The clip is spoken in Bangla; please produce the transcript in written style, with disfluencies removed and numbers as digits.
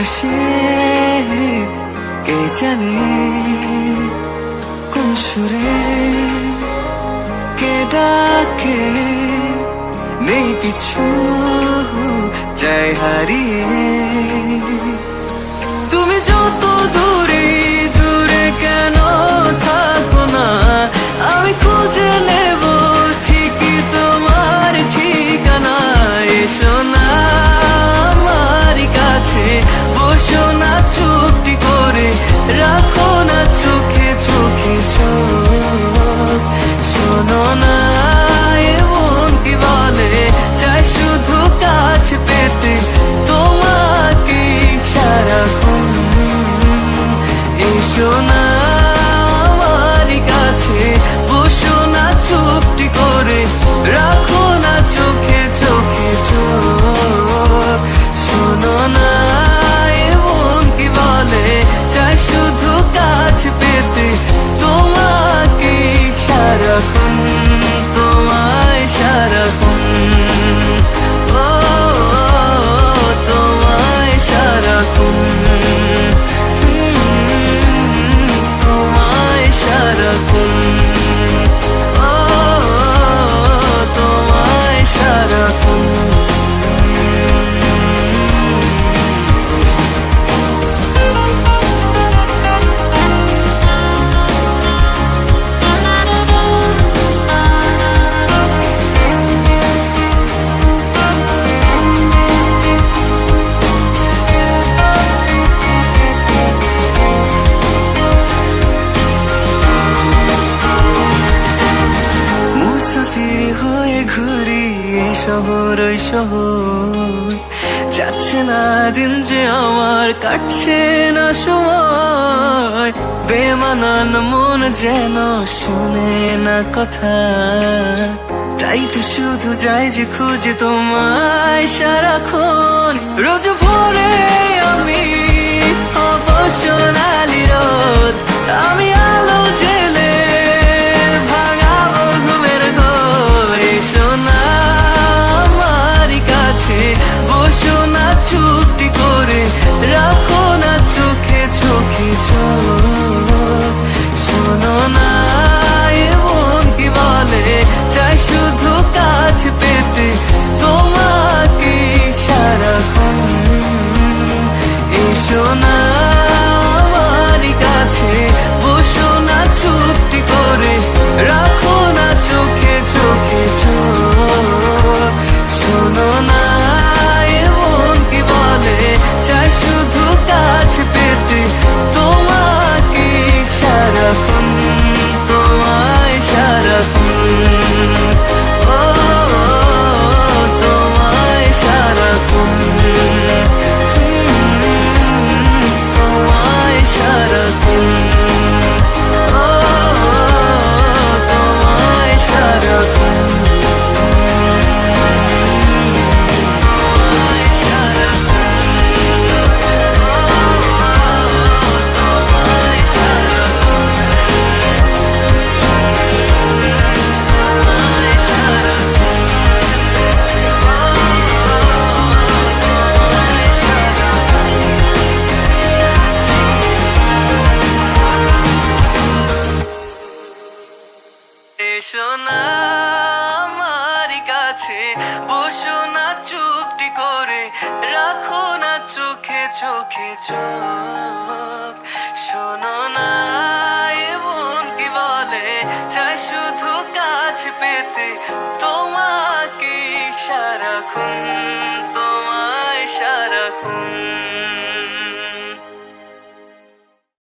আকাশে কে জানে কোন সুরে কে ডাকে, নেই কিছু চাই হারিয়ে। তুমি যত দূরে দূরে কেন থাকো না, আমি খুঁজে নেব ঠিকই তোমার ঠিকানা। এসো না আমার কাছে, বসো না চুপটি করে, রাখো না চোখে চোখে চোখ। শোনো না এমন কি বলে, চাই শুধু কাছে পেতে তোমাকে সারাক্ষণ। এসো না আমার কাছে, বসো না চুপটি করে, রাখো না চোখে চোখে চোখ। শোনো না এমন কি বলে, চাই শুধু কাছে পেতে তোমাকে সারাক্ষণ, তোমায় সারাক্ষণ। ও তোমায় সারাক্ষণ, তোমায় সারাক্ষণ। ও তোমায় সারাক্ষণ। মুসাফির হয়ে ঘুরি এই শহর ওই শহর, যাচ্ছে না দিন যে আমার, কাটছে না সময়। বেমানান মন যেন শুনে না কথা, তাই তো শুধু যাই যে খুঁজে তোমায় সারাক্ষণ। রোজ ভোরে আমি অবসনালি রোদ, আমি আলো জেলে ভাঙাবো ঘুমের ঘোর। এসো না আমার কাছে, বসো না চুপটি করে, রাখো না চোখে চোখে চোখ। শোনো না এমন কি বলে, চাই শুধু কাছে পেতে তোমাকে সারাক্ষণ। এসো না আমার কাছে, বসো না চুপটি করে, রাখো না চোখে চোখে চোখ। শোনো না এমন কি বলে, চাই শুধু কাছে পেতে তোমাকে সারাক্ষণ, তোমায় সারাক্ষণ। ও তোমায় সারাক্ষণ, তোমায় সারাক্ষণ। ও তোমায় সারাক্ষণ, তোমায় এসো না আমার কাছে, বসো না চুপটি করে, রাখো না চোখে চোখে চোখ। শোনো না এমন কি বলে, চাই শুধু কাছে পেতে তোমাকে সারাক্ষণ।